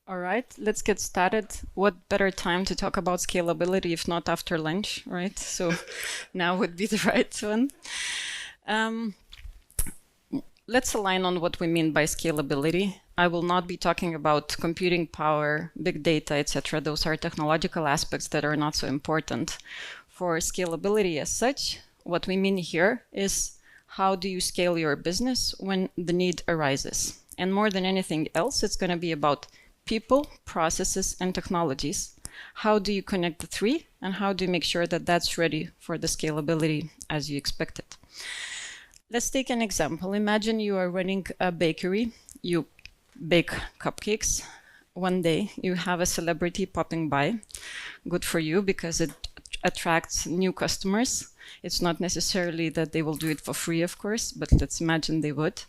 All right, let's get started. What better time to talk about scalability if not after lunch, right? So now would be the right one. Let's align on what we mean by scalability. I will not be talking about computing power, big data, etc. Those are technological aspects that are not so important. For scalability as such, what we mean here is how do you scale your business when the need arises? And more than anything else, it's going to be about people, processes, and technologies. How do you connect the three, and how do you make sure that that's ready for the scalability as you expect it? Let's take an example. Imagine you are running a bakery. You bake cupcakes. One day you have a celebrity popping by. Good for you, because it attracts new customers. It's not necessarily that they will do it for free, of course, but let's imagine they would.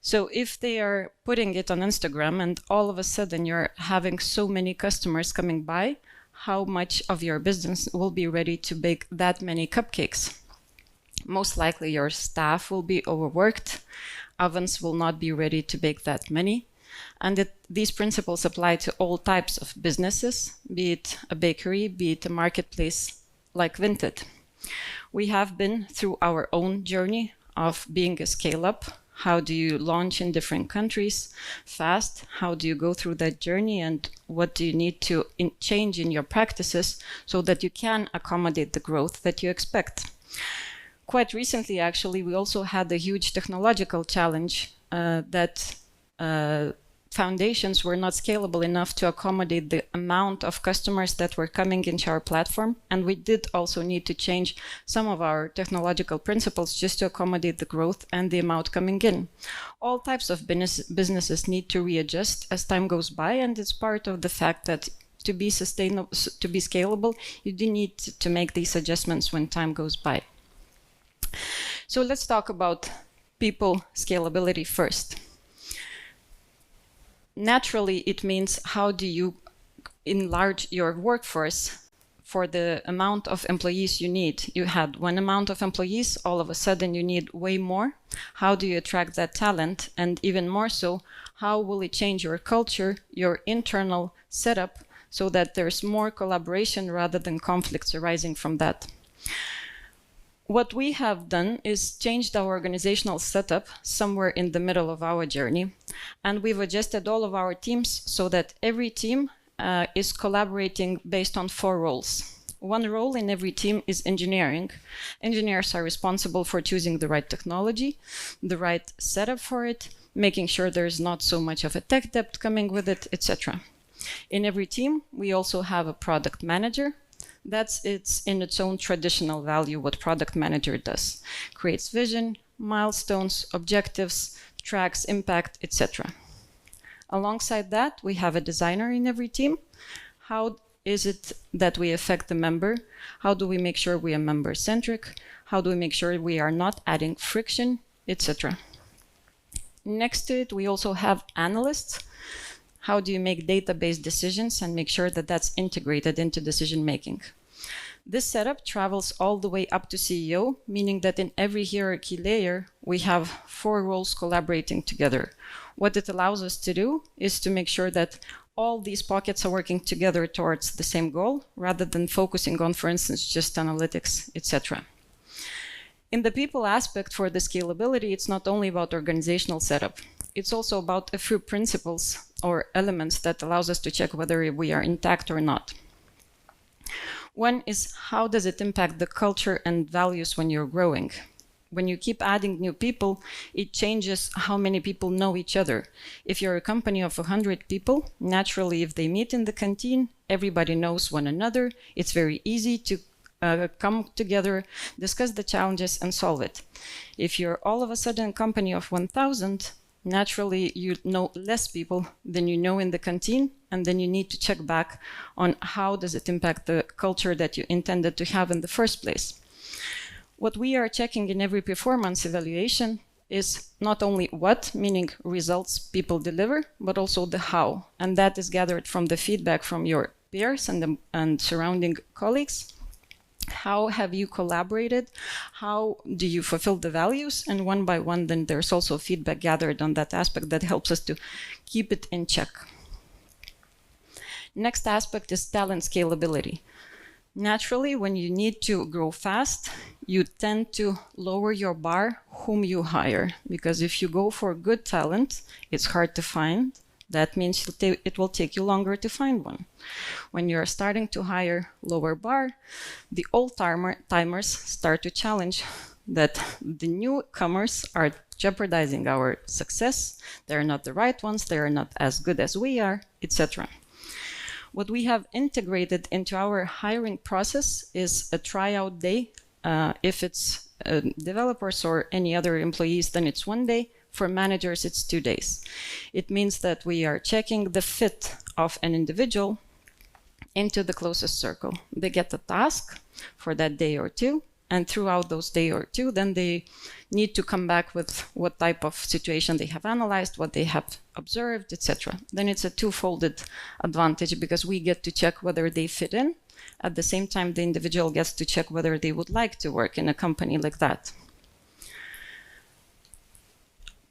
So if they are putting it on Instagram and all of a sudden you're having so many customers coming by, how much of your business will be ready to bake that many cupcakes? Most likely your staff will be overworked. Ovens will not be ready to bake that many. And these principles apply to all types of businesses, be it a bakery, be it a marketplace like Vinted. We have been through our own journey of being a scale-up. How do you launch in different countries fast? How do you go through that journey? And what do you need to change in your practices so that you can accommodate the growth that you expect? Quite recently, actually, we also had a huge technological challenge that foundations were not scalable enough to accommodate the amount of customers that were coming into our platform. And we did also need to change some of our technological principles just to accommodate the growth and the amount coming in. All types of businesses need to readjust as time goes by, and it's part of the fact that to be sustainable, to be scalable, you do need to make these adjustments when time goes by. So let's talk about people scalability first. Naturally, it means how do you enlarge your workforce for the amount of employees you need. You had one amount of employees, all of a sudden you need way more. How do you attract that talent? And even more so, how will it change your culture, your internal setup, so that there's more collaboration rather than conflicts arising from that? What we have done is changed our organizational setup somewhere in the middle of our journey. And we've adjusted all of our teams so that every team is collaborating based on 4 roles. One role in every team is engineering. Engineers are responsible for choosing the right technology, the right setup for it, making sure there's not so much of a tech debt coming with it, etc. In every team, we also have a product manager. That's in its own traditional value what product manager does. Creates vision, milestones, objectives, tracks impact, etc. Alongside that, we have a designer in every team. How is it that we affect the member? How do we make sure we are member-centric? How do we make sure we are not adding friction, etc. Next to it, we also have analysts. How do you make database decisions and make sure that that's integrated into decision making? This setup travels all the way up to CEO, meaning that in every hierarchy layer, we have 4 roles collaborating together. What it allows us to do is to make sure that all these pockets are working together towards the same goal, rather than focusing on, for instance, just analytics, etc. In the people aspect for the scalability, it's not only about organizational setup. It's also about a few principles or elements that allows us to check whether we are intact or not. One is, how does it impact the culture and values when you're growing? When you keep adding new people, it changes how many people know each other. If you're a company of 100 people, naturally, if they meet in the canteen, everybody knows one another. It's very easy to come together, discuss the challenges, and solve it. If you're all of a sudden a company of 1,000, naturally, you know less people than you know in the canteen, and then you need to check back on how does it impact the culture that you intended to have in the first place. What we are checking in every performance evaluation is not only what, meaning results people deliver, but also the how. And that is gathered from the feedback from your peers and surrounding colleagues. How have you collaborated? How do you fulfill the values? And one by one, then there's also feedback gathered on that aspect that helps us to keep it in check. Next aspect is talent scalability. Naturally, when you need to grow fast, you tend to lower your bar whom you hire, because if you go for good talent, it's hard to find. That means it will take you longer to find one. When you're starting to hire lower bar, the old-timers start to challenge that the newcomers are jeopardizing our success. They're not the right ones, they are not as good as we are, etc. What we have integrated into our hiring process is a tryout day. If it's developers or any other employees, then it's 1 day. For managers, it's 2 days. It means that we are checking the fit of an individual into the closest circle. They get a task for that day or two, and throughout those day or two, then they need to come back with what type of situation they have analyzed, what they have observed, etc. Then it's a two-folded advantage, because we get to check whether they fit in. At the same time, the individual gets to check whether they would like to work in a company like that.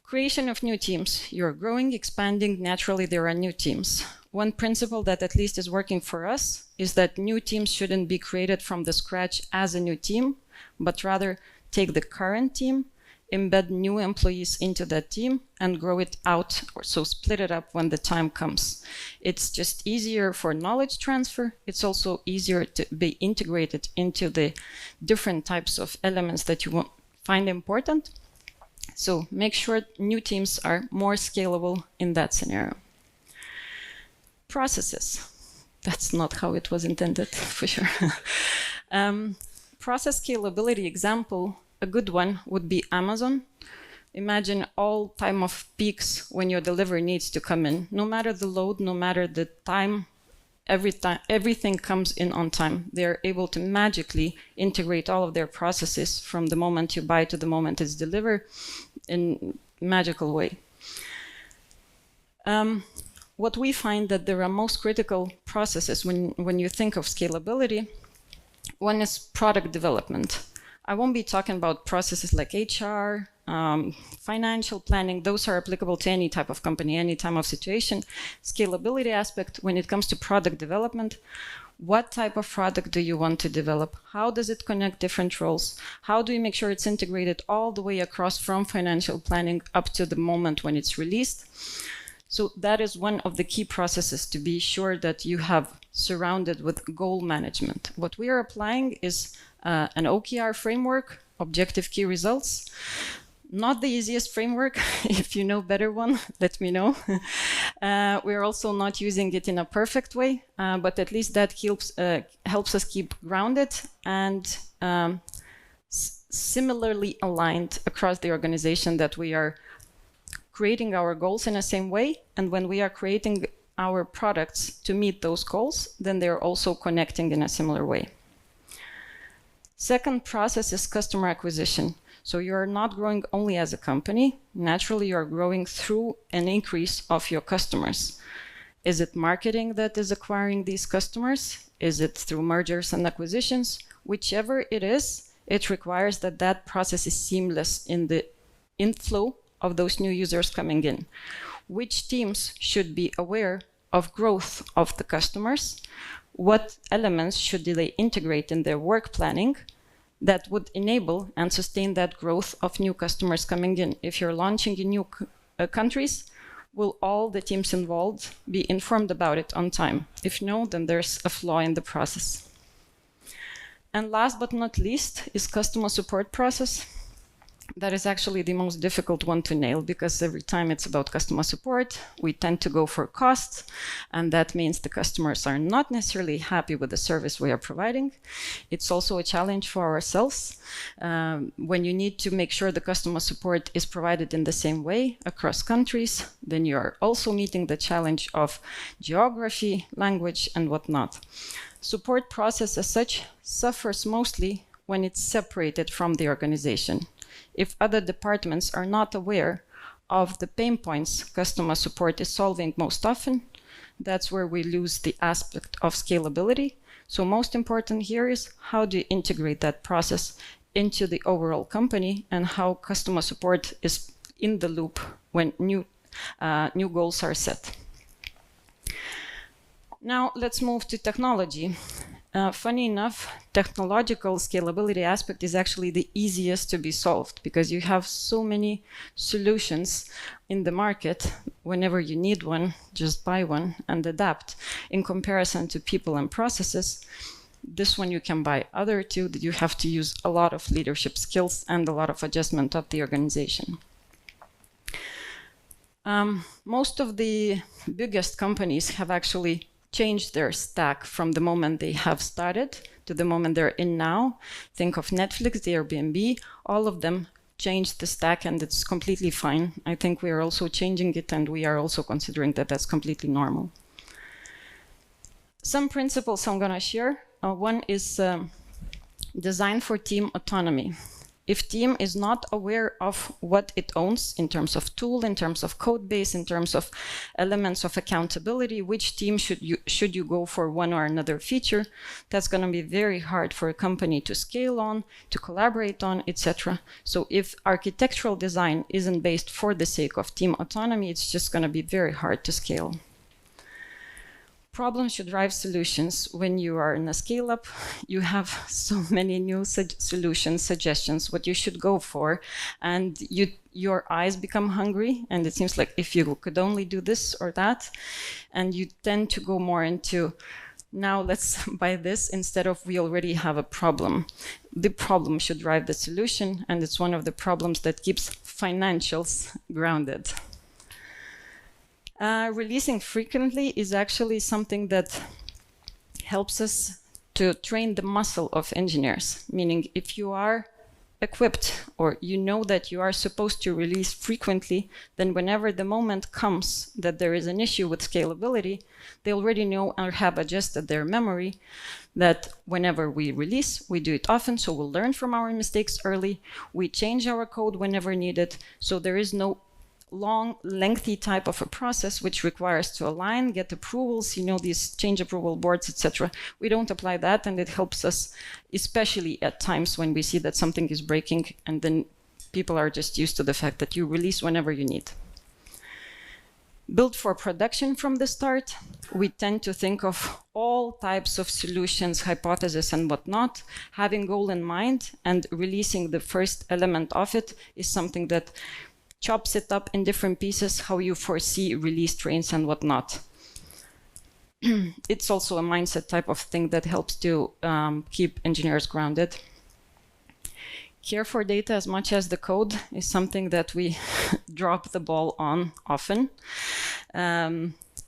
Creation of new teams. You're growing, expanding, naturally there are new teams. One principle that at least is working for us is that new teams shouldn't be created from the scratch as a new team, but rather take the current team, embed new employees into that team, and grow it out, or so split it up when the time comes. It's just easier for knowledge transfer. It's also easier to be integrated into the different types of elements that you find important. So make sure new teams are more scalable in that scenario. Processes. That's not how it was intended, for sure. Process scalability example, a good one would be Amazon. Imagine all time of peaks when your delivery needs to come in. No matter the load, no matter the time, everything comes in on time. They're able to magically integrate all of their processes from the moment you buy to the moment it's delivered in a magical way. What we find that there are most critical processes when you think of scalability. One is product development. I won't be talking about processes like HR, financial planning. Those are applicable to any type of company, any type of situation. Scalability aspect, when it comes to product development, what type of product do you want to develop? How does it connect different roles? How do you make sure it's integrated all the way across from financial planning up to the moment when it's released? So that is one of the key processes, to be sure that you have surrounded with goal management. What we are applying is an OKR framework, objective key results. Not the easiest framework. If you know better one, let me know. We're also not using it in a perfect way, but at least that helps us keep grounded and similarly aligned across the organization, that we are creating our goals in the same way. And when we are creating our products to meet those goals, then they're also connecting in a similar way. Second process is customer acquisition. So you're not growing only as a company. Naturally, you're growing through an increase of your customers. Is it marketing that is acquiring these customers? Is it through mergers and acquisitions? Whichever it is, it requires that that process is seamless in the inflow of those new users coming in. Which teams should be aware of growth of the customers? What elements should they integrate in their work planning that would enable and sustain that growth of new customers coming in? If you're launching in new countries, will all the teams involved be informed about it on time? If no, then there's a flaw in the process. And last but not least is customer support process. That is actually the most difficult one to nail, because every time it's about customer support, we tend to go for costs, and that means the customers are not necessarily happy with the service we are providing. It's also a challenge for ourselves. When you need to make sure the customer support is provided in the same way across countries, then you're also meeting the challenge of geography, language, and whatnot. Support process as such suffers mostly when it's separated from the organization. If other departments are not aware of the pain points customer support is solving most often, that's where we lose the aspect of scalability. So most important here is how do you integrate that process into the overall company, and how customer support is in the loop when new goals are set. Now let's move to technology. Funny enough, technological scalability aspect is actually the easiest to be solved because you have so many solutions in the market. Whenever you need one, just buy one and adapt. In comparison to people and processes, this one you can buy. Other two, that you have to use a lot of leadership skills and a lot of adjustment of the organization. Most of the biggest companies have actually changed their stack from the moment they have started to the moment they're in now. Think of Netflix, the Airbnb, all of them changed the stack and it's completely fine. I think we are also changing it and we are also considering that that's completely normal. Some principles I'm gonna share. One is design for team autonomy. If team is not aware of what it owns in terms of tool, in terms of code base, in terms of elements of accountability, which team should you go for one or another feature, that's going to be very hard for a company to scale on, to collaborate on, etc. So if architectural design isn't based for the sake of team autonomy, it's just going to be very hard to scale. Problems should drive solutions. When you are in a scale-up, you have so many new solutions, suggestions, what you should go for, and your eyes become hungry, and it seems like if you could only do this or that, and you tend to go more into, now let's buy this, instead of we already have a problem. The problem should drive the solution, and it's one of the problems that keeps financials grounded. Releasing frequently is actually something that helps us to train the muscle of engineers, meaning if you are equipped or you know that you are supposed to release frequently, then whenever the moment comes that there is an issue with scalability, they already know or have adjusted their memory that whenever we release, we do it often, so we'll learn from our mistakes early, we change our code whenever needed, so there is no long, lengthy type of a process which requires to align, get approvals, these change approval boards, etc. We don't apply that, and it helps us, especially at times when we see that something is breaking, and then people are just used to the fact that you release whenever you need. Build for production from the start. We tend to think of all types of solutions, hypotheses, and whatnot. Having goal in mind and releasing the first element of it is something that chops it up in different pieces, how you foresee release trains and whatnot. It's also a mindset type of thing that helps to keep engineers grounded. Care for data as much as the code is something that we drop the ball on often.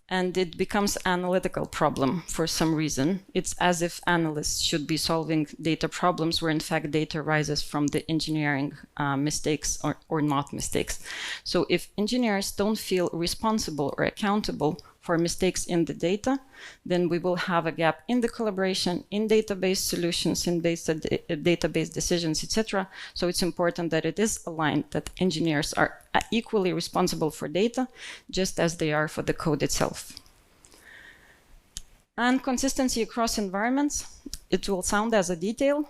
And it becomes an analytical problem for some reason. It's as if analysts should be solving data problems where in fact data arises from the engineering mistakes or not mistakes. So if engineers don't feel responsible or accountable for mistakes in the data, then we will have a gap in the collaboration, in database solutions, in database decisions, etc. So it's important that it is aligned, that engineers are equally responsible for data, just as they are for the code itself. And consistency across environments. It will sound as a detail,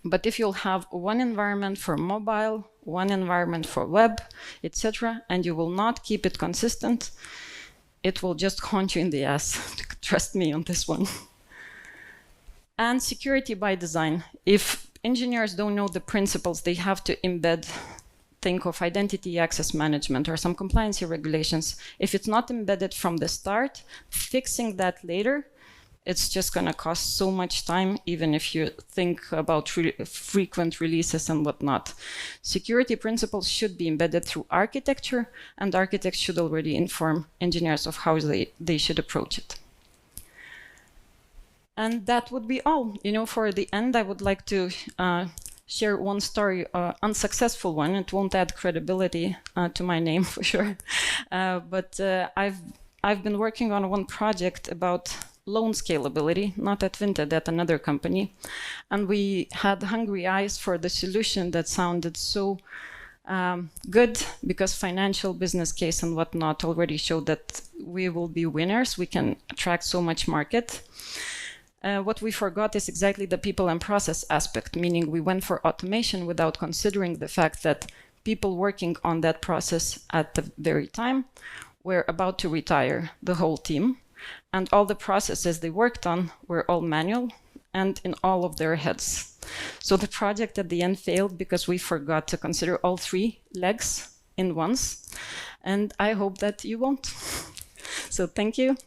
but if you'll have one environment for mobile, one environment for web, etc., and you will not keep it consistent, it will just haunt you in the ass. Trust me on this one. And security by design. If engineers don't know the principles, they have to embed, think of identity access management or some compliance regulations. If it's not embedded from the start, fixing that later, it's just going to cost so much time, even if you think about frequent releases and whatnot. Security principles should be embedded through architecture, and architects should already inform engineers of how they should approach it. And that would be all. For the end, I would like to share one story, unsuccessful one. It won't add credibility to my name for sure. But I've been working on one project about loan scalability, not at Vinted, at another company. And we had hungry eyes for the solution that sounded so good, because financial business case and whatnot already showed that we will be winners. We can attract so much market. What we forgot is exactly the people and process aspect, meaning we went for automation without considering the fact that people working on that process at the very time were about to retire, the whole team. and all the processes they worked on were all manual and in all of their heads. So the project at the end failed because we forgot to consider all 3 legs in once, and I hope that you won't. So thank you.